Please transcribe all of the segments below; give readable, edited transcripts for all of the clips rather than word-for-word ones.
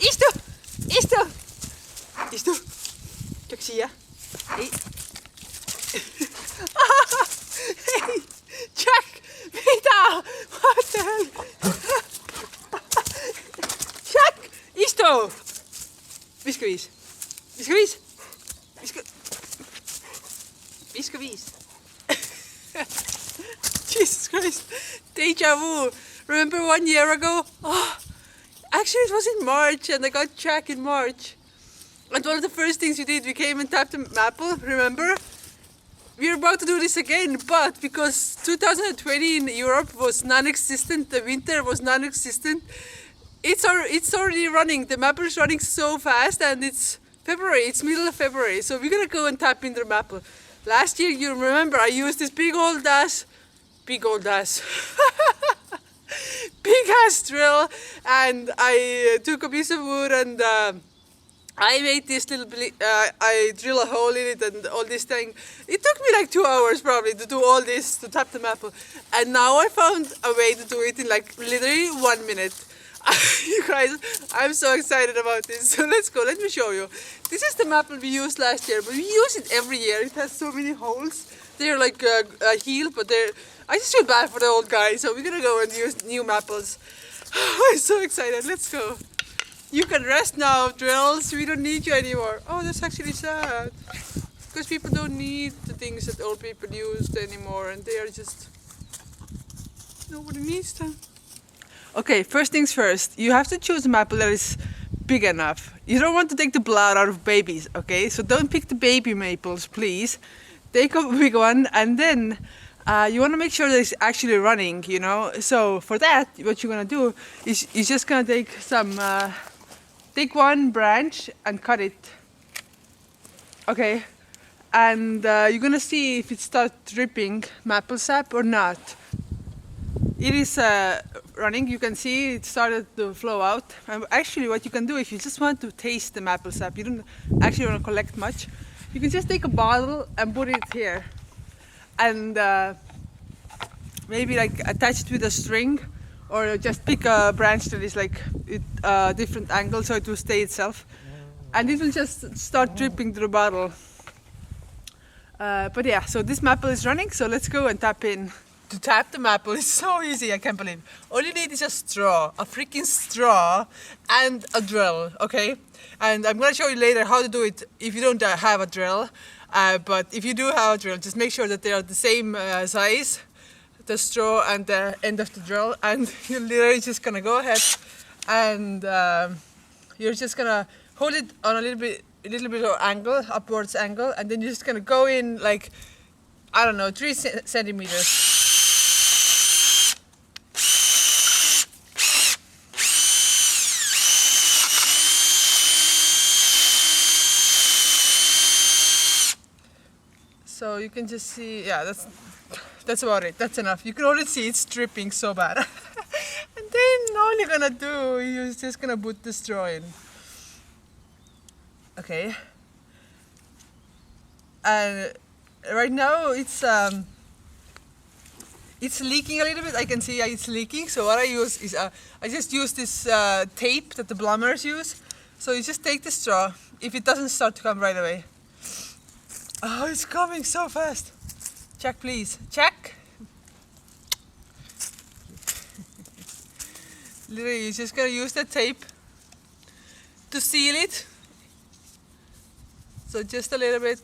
Istu! Istu! Istu! Kijk, zie je? Hey. Hey! Jack! Mitä? What the hell? Jack! Istu! Viskaviis. Viskaviis. Viskaviis. Jesus Christ. Deja vu. Remember 1 year ago? Oh, actually it was in March and I got Jack in March. And one of the first things we did, we came and tapped the apple, remember? We're about to do this again, but because 2020 in Europe was non-existent, the winter was non-existent, it's already running. The maple is running so fast and it's February, it's middle of February, so we're gonna go and tap in the maple. Last year, you remember, I used this big old ass drill, and I took a piece of wood and I made this little, I drill a hole in it and all this thing. It took me like 2 hours probably to do all this, to tap the maple. And now I found a way to do it in like literally 1 minute. You guys, I'm so excited about this. So let's go, let me show you. This is the maple we used last year, but we use it every year. It has so many holes. They're like a heel, but I just feel bad for the old guy. So we're gonna go and use new maples. I'm so excited, let's go. You can rest now, drills. We don't need you anymore. Oh, that's actually sad. Because people don't need the things that old people used anymore, and they are just, nobody needs them. Okay, first things first, you have to choose a maple that is big enough. You don't want to take the blood out of babies, okay? So don't pick the baby maples, please. Take a big one, and then you want to make sure that it's actually running, you know? So for that, what you're gonna do is you're just gonna take some, take one branch and cut it, okay? And you're gonna see if it starts dripping maple sap or not. It is running, you can see it started to flow out. And actually what you can do if you just want to taste the maple sap, you don't actually want to collect much, you can just take a bottle and put it here. And maybe like attach it with a string, or just pick a branch that is like a different angle so it will stay itself. And it will just start dripping to the bottle. But yeah, so this maple is running, so let's go and tap in. To tap the maple is so easy, I can't believe. All you need is a straw, a freaking straw, and a drill, okay? And I'm gonna show you later how to do it if you don't have a drill. But if you do have a drill, just make sure that they are the same size, the straw and the end of the drill. And you're literally just gonna go ahead and you're just gonna hold it on a little bit of angle, upwards angle, and then you're just gonna go in like, I don't know, 3 centimeters. So you can just see, yeah, that's about it. That's enough. You can already see it's dripping so bad. And then all you're gonna do is just gonna put the straw in. Okay. And right now it's leaking a little bit. I can see it's leaking. So what I use is I just use this tape that the plumbers use. So you just take the straw if it doesn't start to come right away. Oh, it's coming so fast. Check, please. Check. Literally, you're just gonna use the tape to seal it. So just a little bit.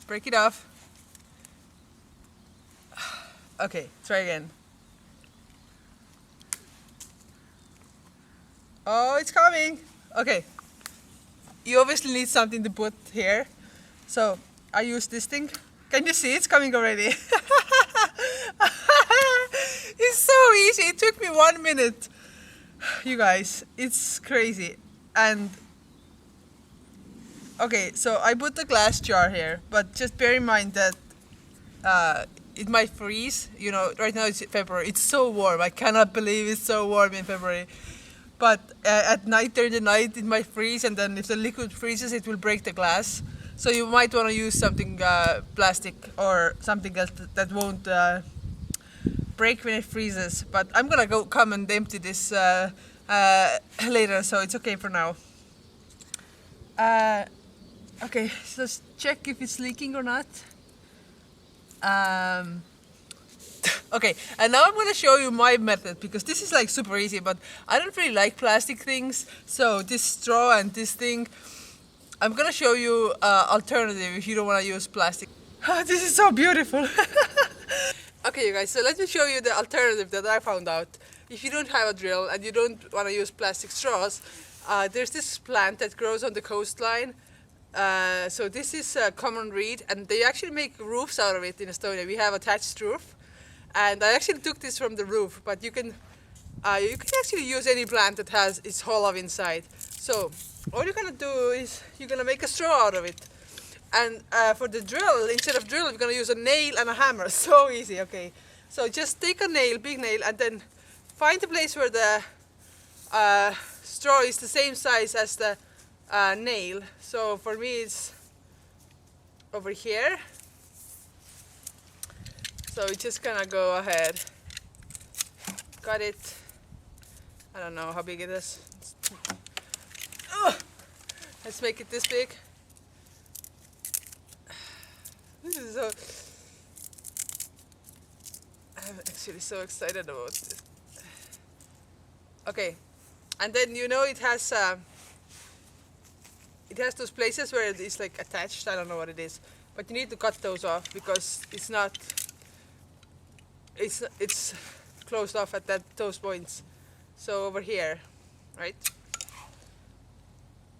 Break it off. Okay, try again. Oh, it's coming. Okay. You obviously need something to put here. So I use this thing. Can you see it's coming already? It's so easy. It took me 1 minute. You guys, it's crazy. And okay, so I put the glass jar here, but just bear in mind that it might freeze. You know, right now it's February. It's so warm. I cannot believe it's so warm in February. But at night, during the night, it might freeze, and then if the liquid freezes, it will break the glass. So you might want to use something plastic or something else that won't break when it freezes. But I'm gonna come and empty this later, so it's okay for now. Okay, so let's check if it's leaking or not. Okay, and now I'm gonna show you my method, because this is like super easy, but I don't really like plastic things. So this straw and this thing, I'm gonna show you alternative if you don't want to use plastic. This is so beautiful. Okay, you guys, so let me show you the alternative that I found out. If you don't have a drill and you don't want to use plastic straws, there's this plant that grows on the coastline. So this is a common reed, and they actually make roofs out of it in Estonia. We have attached roof, and I actually took this from the roof, but you can actually use any plant that has its hollow inside. So all you're gonna do is you're gonna make a straw out of it. And for the drill, instead of drill, we're gonna use a nail and a hammer. So easy, okay. So just take a nail, big nail, and then find a place where the straw is the same size as the nail. So for me it's over here. So we're just gonna go ahead. Got it. I don't know how big it is. Let's make it this big. This is so... I'm actually so excited about this. Okay, and then you know it has those places where it's like attached. I don't know what it is, but you need to cut those off because it's not. It's closed off at those points. So over here, right?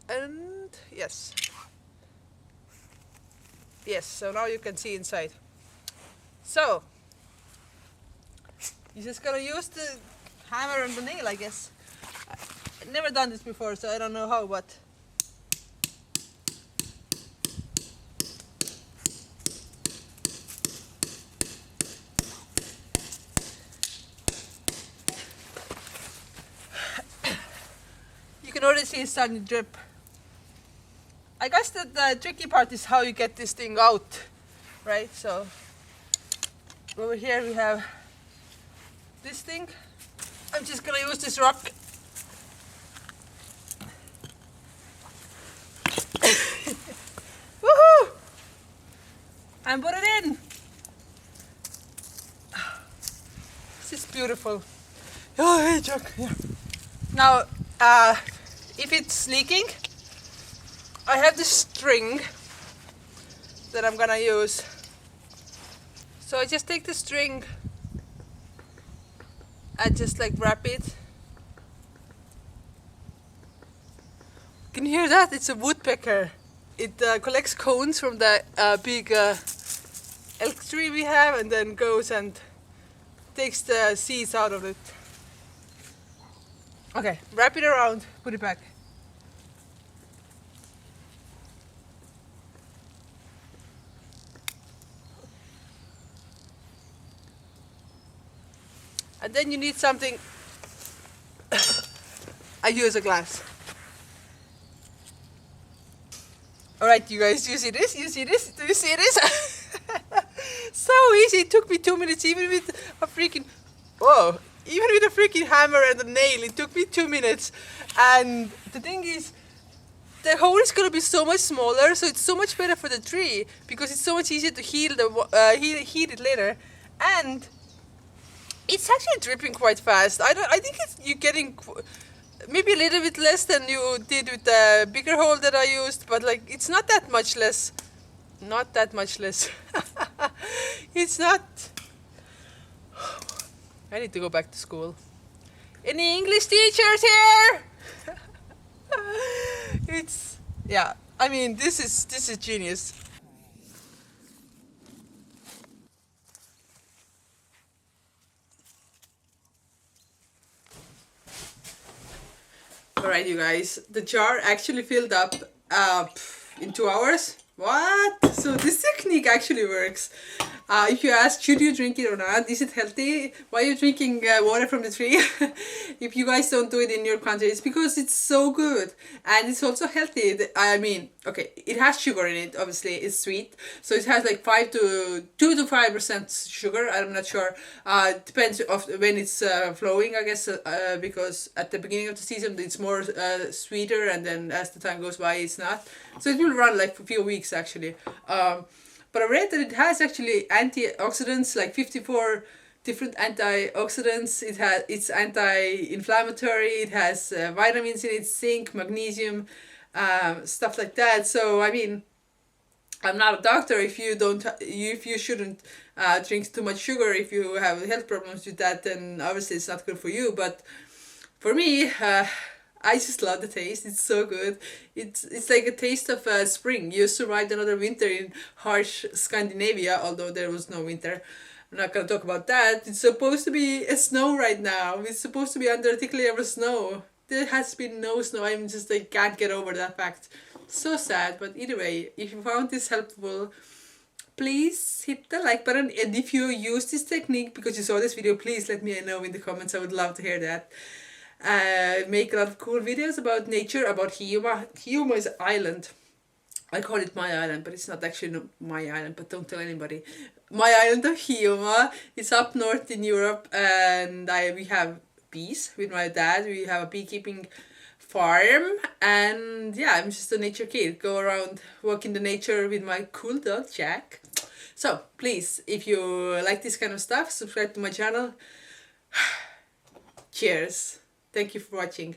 And yes. Yes, so now you can see inside. So, you're just gonna use the hammer and the nail, I guess. I've never done this before, so I don't know how, but... You can already see it's starting to drip. I guess that the tricky part is how you get this thing out, right? So over here we have this thing. I'm just gonna use this rock. Woohoo! And put it in. This is beautiful. Oh, hey, Chuck. Yeah. Now, if it's leaking, I have this string that I'm gonna use. So I just take the string and just like wrap it. Can you hear that? It's a woodpecker. It collects cones from the big elk tree we have and then goes and takes the seeds out of it. Okay, wrap it around, put it back. And then you need something. I use a glass. Alright, you guys, you see this? You see this? Do you see this? So easy. It took me 2 minutes, even with a freaking... Whoa! Even with a freaking hammer and a nail, it took me 2 minutes. And the thing is, the hole is gonna be so much smaller, so it's so much better for the tree because it's so much easier to heat it later. And it's actually dripping quite fast. I think you're getting maybe a little bit less than you did with the bigger hole that I used, but like it's not that much less. Not that much less. It's not. I need to go back to school. Any English teachers here? It's yeah. I mean, this is genius. Alright, you guys, the jar actually filled up in 2 hours. What? So this technique actually works. If you ask, should you drink it or not? Is it healthy? Why are you drinking water from the tree? If you guys don't do it in your country, it's because it's so good and it's also healthy. I mean, okay, it has sugar in it. Obviously, it's sweet, so it has like 2 to 5% sugar. I'm not sure. Depends of when it's flowing, I guess. Because at the beginning of the season, it's more sweeter, and then as the time goes by, it's not. So it will run like for a few weeks actually. But I read that it has actually antioxidants, like 54 different antioxidants. It's anti-inflammatory. It has vitamins in it, zinc, magnesium, stuff like that. So I mean, I'm not a doctor. If you shouldn't drink too much sugar, if you have health problems with that, then obviously it's not good for you. But for me, I just love the taste. It's so good. It's like a taste of spring. You survived another winter in harsh Scandinavia, although there was no winter. I'm not gonna talk about that. It's supposed to be a snow right now. It's supposed to be under a thick layer of snow. There has been no snow. I'm just like can't get over that fact. So sad. But either way, if you found this helpful, please hit the like button, and if you use this technique because you saw this video, please let me know in the comments. I would love to hear that. Make a lot of cool videos about nature, about Hiiumaa. Hiiumaa is an island. I call it my island, but it's not actually my island, but don't tell anybody. My island of Hiiumaa. It's up north in Europe, and we have bees with my dad. We have a beekeeping farm, and yeah, I'm just a nature kid. Go around, walk in the nature with my cool dog, Jack. So, please, if you like this kind of stuff, subscribe to my channel. Cheers. Thank you for watching.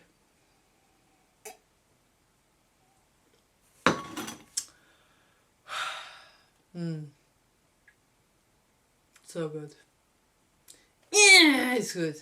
So good. Yeah, it's good.